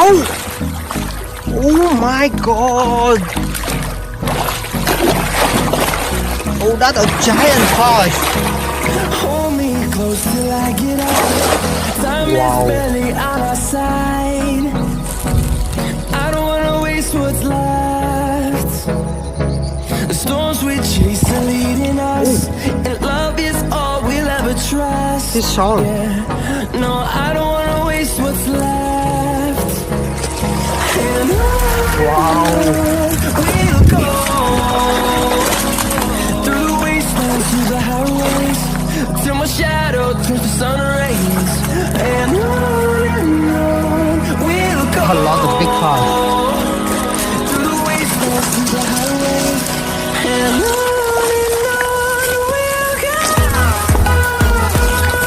Oh! Oh my god! Oh, that's a giant horse! Hold me close till I get up. Time Wow. is barely on our side. I don't wanna waste what's left. The storms we chase are leading us, and love is all we'll ever trust. This song. Yeah.